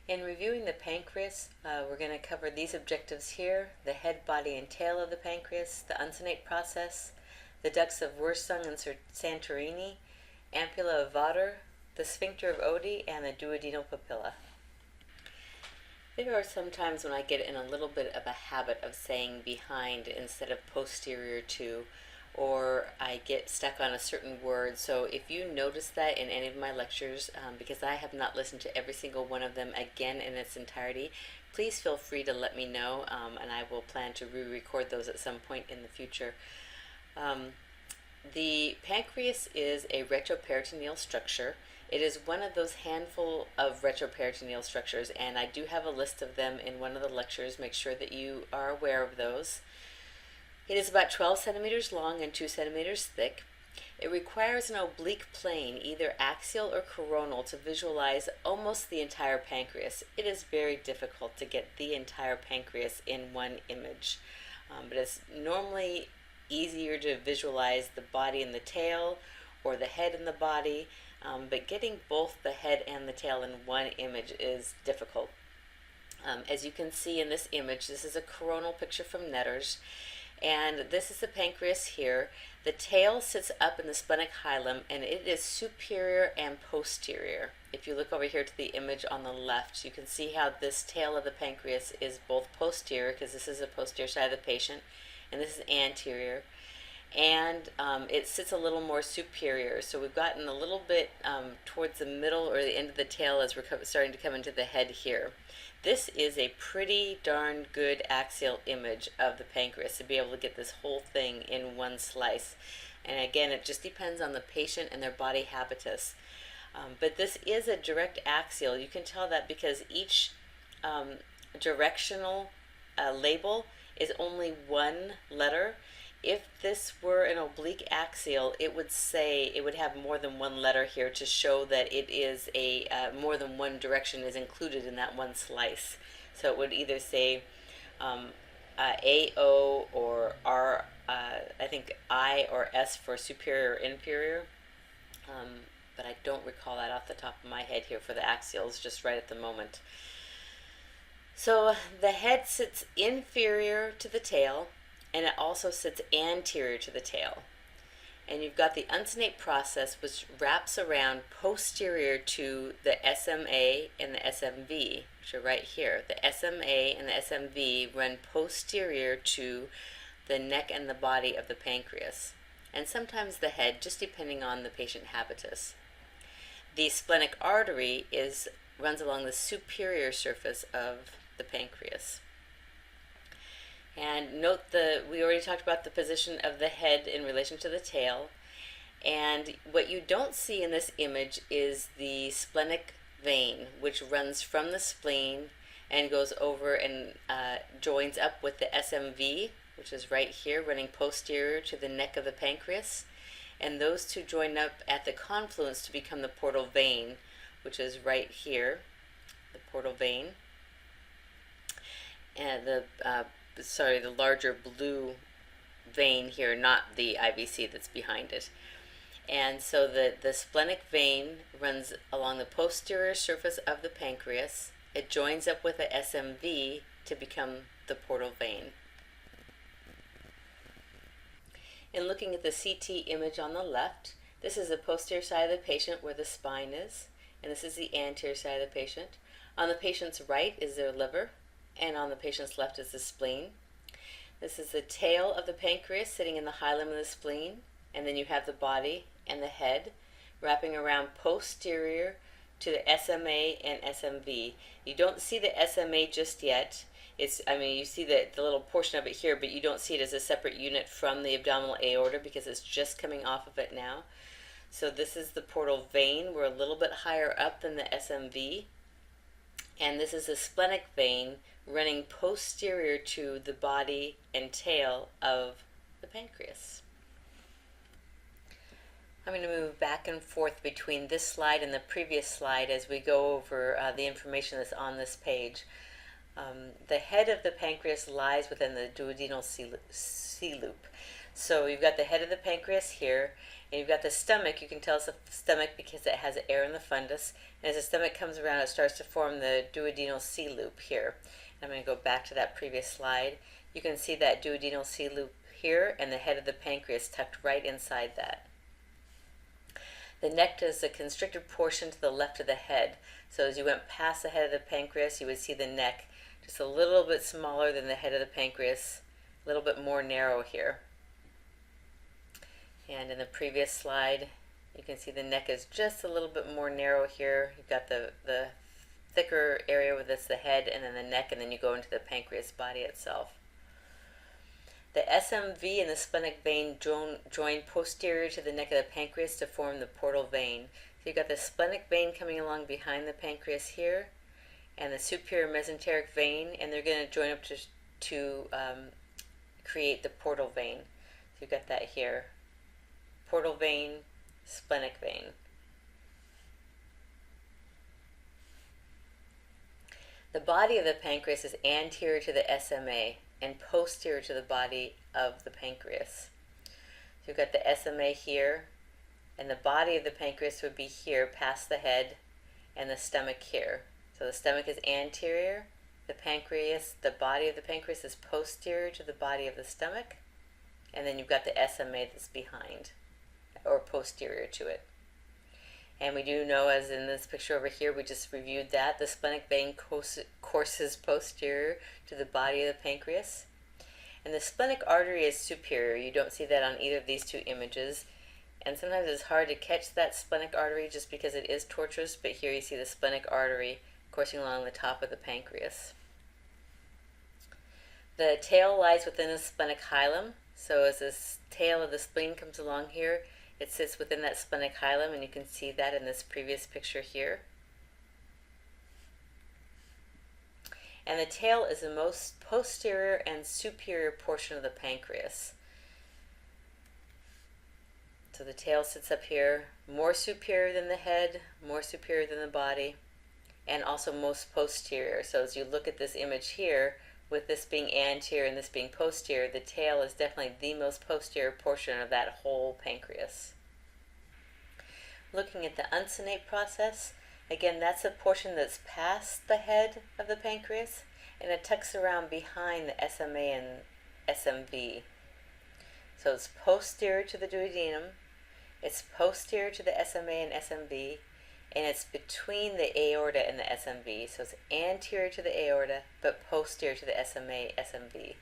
In reviewing the pancreas, we're going to cover these objectives here: the head, body, and tail of the pancreas, the uncinate process, the ducts of Wirsung and Santorini, ampulla of Vater, the sphincter of Oddi, and the duodenal papilla. There are some times when I get in a little bit of a habit of saying behind instead of posterior to, or I get stuck on a certain word. So if you notice that in any of my lectures, because I have not listened to every single one of them again in its entirety, please feel free to let me know, and I will plan to re-record those at some point in the future. The pancreas is a retroperitoneal structure. It is one of those handful of retroperitoneal structures, and I do have a list of them in one of the lectures. Make sure that you are aware of those. It is about 12 centimeters long and 2 centimeters thick. It requires an oblique plane, either axial or coronal, to visualize almost the entire pancreas. It is very difficult to get the entire pancreas in one image, but it's normally easier to visualize the body and the tail, or the head and the body, but getting both the head and the tail in one image is difficult. As you can see in this image, this is a coronal picture from Netter's, and this is the pancreas here. The tail sits up in the splenic hilum, and it is superior and posterior. If you look over here to the image on the left, you can see how this tail of the pancreas is both posterior, because this is the posterior side of the patient, and this is anterior, and it sits a little more superior. So we've gotten a little bit towards the middle or the end of the tail as we're starting to come into the head here. This is a pretty darn good axial image of the pancreas to be able to get this whole thing in one slice. And again, it just depends on the patient and their body habitus. But this is a direct axial. You can tell that because each directional label is only one letter. If this were an oblique axial, it would have more than one letter here to show that it is a more than one direction is included in that one slice. So it would either say AO or R, I think I or S for superior or inferior, but I don't recall that off the top of my head here for the axials just right at the moment. So the head sits inferior to the tail, and it also sits anterior to the tail. And you've got the uncinate process, which wraps around posterior to the SMA and the SMV, which are right here. The SMA and the SMV run posterior to the neck and the body of the pancreas, and sometimes the head, just depending on the patient habitus. The splenic artery runs along the superior surface of the pancreas. And note we already talked about the position of the head in relation to the tail. And what you don't see in this image is the splenic vein, which runs from the spleen and goes over and joins up with the SMV, which is right here, running posterior to the neck of the pancreas. And those two join up at the confluence to become the portal vein, which is right here, the portal vein. And the larger blue vein here, not the IVC that's behind it. And so the splenic vein runs along the posterior surface of the pancreas. It joins up with the SMV to become the portal vein. In looking at the CT image on the left, this is the posterior side of the patient where the spine is, and this is the anterior side of the patient. On the patient's right is their liver, and on the patient's left is the spleen. This is the tail of the pancreas sitting in the hilum of the spleen, and then you have the body and the head wrapping around posterior to the SMA and SMV. You don't see the SMA just yet. You see the little portion of it here, but you don't see it as a separate unit from the abdominal aorta because it's just coming off of it now. So this is the portal vein. We're a little bit higher up than the SMV. And this is the splenic vein running posterior to the body and tail of the pancreas. I'm going to move back and forth between this slide and the previous slide as we go over the information that's on this page. The head of the pancreas lies within the duodenal C loop. So you've got the head of the pancreas here, And you've got the stomach. You can tell it's a stomach because it has air in the fundus. And as the stomach comes around, it starts to form the duodenal C loop here. I'm going to go back to that previous slide. You can see that duodenal C loop here and the head of the pancreas tucked right inside that. The neck is a constricted portion to the left of the head. So as you went past the head of the pancreas, you would see the neck just a little bit smaller than the head of the pancreas, a little bit more narrow here. And in the previous slide, you can see the neck is just a little bit more narrow here. You've got the thicker area where that's the head and then the neck, and then you go into the pancreas body itself. The SMV and the splenic vein join posterior to the neck of the pancreas to form the portal vein. So you've got the splenic vein coming along behind the pancreas here, and the superior mesenteric vein, and they're going to join up to create the portal vein. So you've got that here. Portal vein, splenic vein. The body of the pancreas is anterior to the SMA and posterior to the body of the pancreas. So you've got the SMA here, and the body of the pancreas would be here past the head, and the stomach here. So the stomach is anterior, the body of the pancreas is posterior to the body of the stomach, and then you've got the SMA that's behind or posterior to it. And we do know, as in this picture over here, we just reviewed that, the splenic vein courses posterior to the body of the pancreas. And the splenic artery is superior. You don't see that on either of these two images. And sometimes it's hard to catch that splenic artery just because it is tortuous, but here you see the splenic artery coursing along the top of the pancreas. The tail lies within the splenic hilum. So as this tail of the spleen comes along here, it sits within that splenic hilum, and you can see that in this previous picture here. And the tail is the most posterior and superior portion of the pancreas. So the tail sits up here, more superior than the head, more superior than the body, and also most posterior. So as you look at this image here, with this being anterior and this being posterior, the tail is definitely the most posterior portion of that whole pancreas. Looking at the uncinate process, again, that's the portion that's past the head of the pancreas, and it tucks around behind the SMA and SMV. So it's posterior to the duodenum, it's posterior to the SMA and SMV, and it's between the aorta and the SMV. So it's anterior to the aorta, but posterior to the SMA, SMV.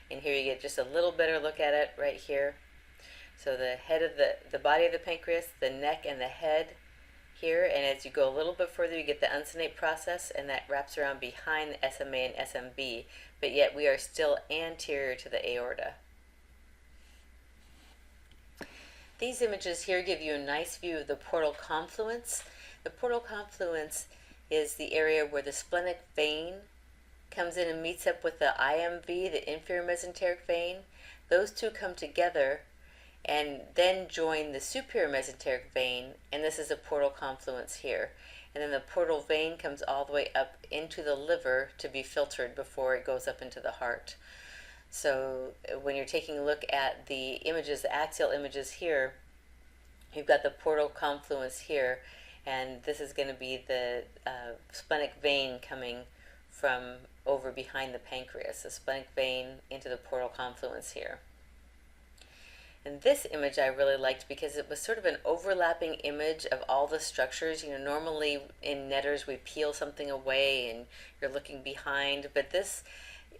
And here you get just a little better look at it right here. So the head of the body of the pancreas, the neck and the head here, and as you go a little bit further, you get the uncinate process, and that wraps around behind the SMA and SMV, but yet we are still anterior to the aorta. These images here give you a nice view of the portal confluence. The portal confluence is the area where the splenic vein comes in and meets up with the IMV, the inferior mesenteric vein. Those two come together and then join the superior mesenteric vein, and this is a portal confluence here. And then the portal vein comes all the way up into the liver to be filtered before it goes up into the heart. So when you're taking a look at the images, the axial images here, you've got the portal confluence here, and this is going to be the splenic vein coming from over behind the pancreas, the splenic vein into the portal confluence here. And this image I really liked because it was sort of an overlapping image of all the structures. You know, normally in netters we peel something away and you're looking behind, but this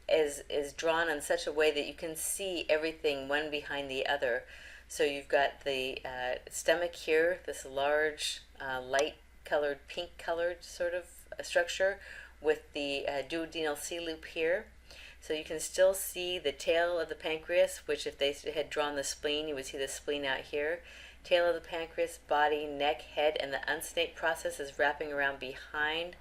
is drawn in such a way that you can see everything one behind the other. So you've got the stomach here, this large light colored, pink colored sort of structure with the duodenal C loop here. So you can still see the tail of the pancreas, which if they had drawn the spleen, you would see the spleen out here. Tail of the pancreas, body, neck, head, and the uncinate process is wrapping around behind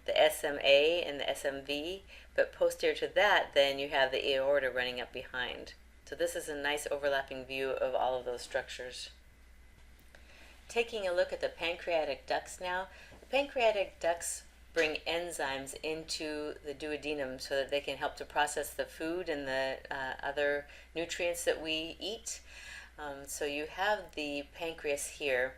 the SMA and the SMV, but posterior to that, then you have the aorta running up behind. So this is a nice overlapping view of all of those structures. Taking a look at the pancreatic ducts now, the pancreatic ducts bring enzymes into the duodenum so that they can help to process the food and the other nutrients that we eat. So you have the pancreas here,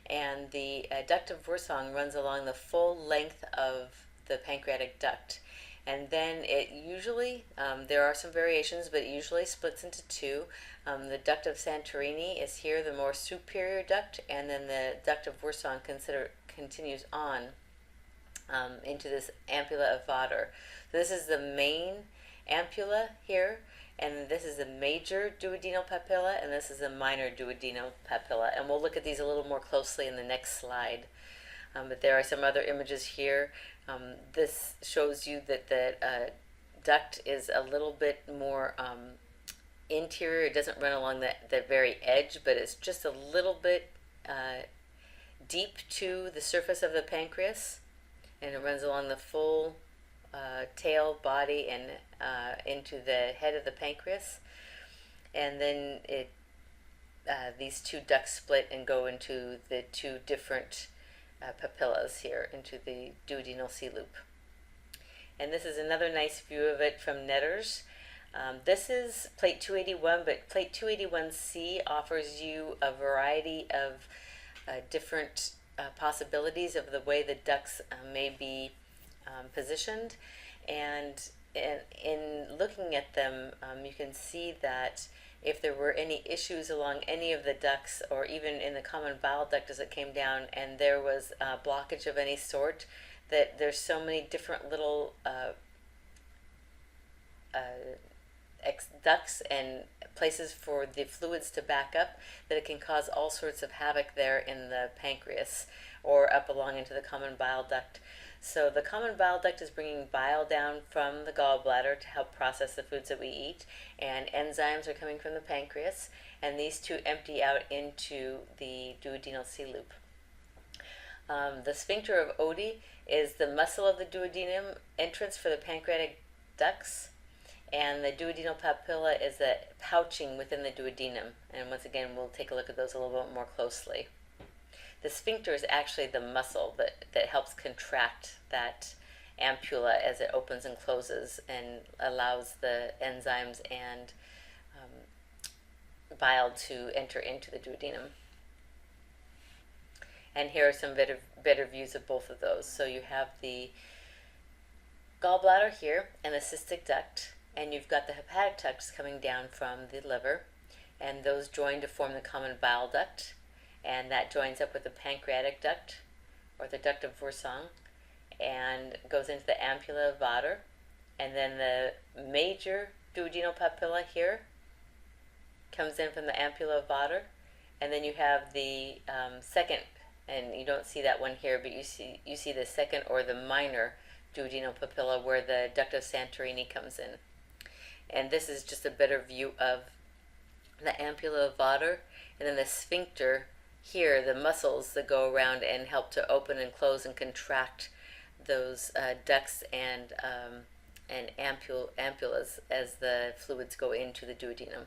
and the duct of Wirsong runs along the full length of the pancreatic duct. And then it usually, there are some variations, but it usually splits into two. The duct of Santorini is here, the more superior duct, and then the duct of Wirsong continues on into this ampulla of Vater. So this is the main ampulla here, and this is the major duodenal papilla, and this is the minor duodenal papilla. And we'll look at these a little more closely in the next slide. But there are some other images here. This shows you that the duct is a little bit more interior. It doesn't run along the very edge, but it's just a little bit deep to the surface of the pancreas, and it runs along the full tail, body, and into the head of the pancreas. And then these two ducts split and go into the two different papillas here, into the duodenal C loop. And this is another nice view of it from Netter's. This is plate 281, but plate 281C offers you a variety of different possibilities of the way the ducts may be positioned. And in looking at them, you can see that if there were any issues along any of the ducts, or even in the common bile duct as it came down, and there was a blockage of any sort, that there's so many different little ducts and places for the fluids to back up, that it can cause all sorts of havoc there in the pancreas or up along into the common bile duct. So the common bile duct is bringing bile down from the gallbladder to help process the foods that we eat, and enzymes are coming from the pancreas, and these two empty out into the duodenal C loop. The sphincter of Oddi is the muscle of the duodenum entrance for the pancreatic ducts, and the duodenal papilla is the pouching within the duodenum. And once again, we'll take a look at those a little bit more closely. The sphincter is actually the muscle that helps contract that ampulla as it opens and closes, and allows the enzymes and bile to enter into the duodenum. And here are some better views of both of those. So you have the gallbladder here and the cystic duct, and you've got the hepatic ducts coming down from the liver, and those join to form the common bile duct, and that joins up with the pancreatic duct, or the duct of Wirsong, and goes into the ampulla of Vater. And then the major duodenal papilla here comes in from the ampulla of Vater, and then you have the second, and you don't see that one here, but you see the second, or the minor duodenal papilla, where the duct of Santorini comes in. And this is just a better view of the ampulla of Vater, and then the sphincter here, the muscles that go around and help to open and close and contract those ducts and ampullas as the fluids go into the duodenum.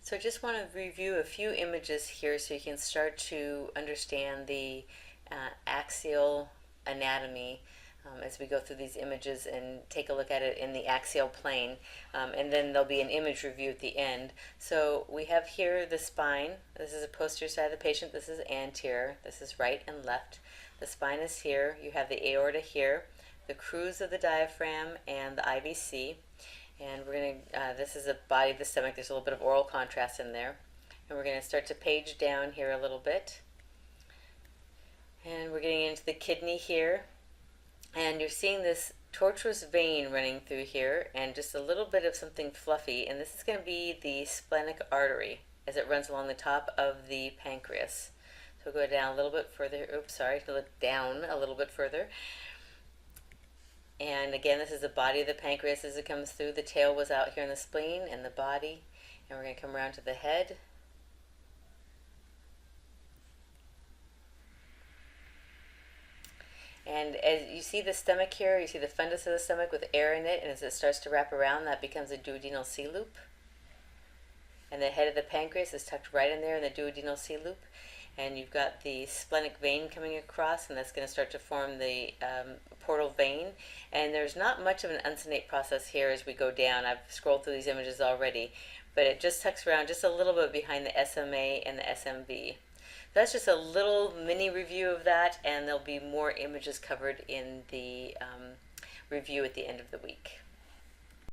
So I just want to review a few images here so you can start to understand the axial anatomy as we go through these images and take a look at it in the axial plane, and then there'll be an image review at the end. So we have here the spine. This is the posterior side of the patient. This is anterior. This is right and left. The spine is here. You have the aorta here, the crus of the diaphragm, and the IVC. And we're going to, this is the body of the stomach. There's a little bit of oral contrast in there. And we're going to start to page down here a little bit. And we're getting into the kidney here. And you're seeing this tortuous vein running through here, and just a little bit of something fluffy. And this is going to be the splenic artery as it runs along the top of the pancreas. So we'll go down a little bit further. Oops, sorry. Look down a little bit further. And again, this is the body of the pancreas as it comes through. The tail was out here in the spleen and the body. And we're going to come around to the head. And as you see the stomach here, you see the fundus of the stomach with air in it, and as it starts to wrap around, that becomes a duodenal C loop. And the head of the pancreas is tucked right in there in the duodenal C loop. and you've got the splenic vein coming across, and that's going to start to form the portal vein. And there's not much of an uncinate process here as we go down. I've scrolled through these images already, but it just tucks around just a little bit behind the SMA and the SMV. That's just a little mini review of that, and there'll be more images covered in the review at the end of the week.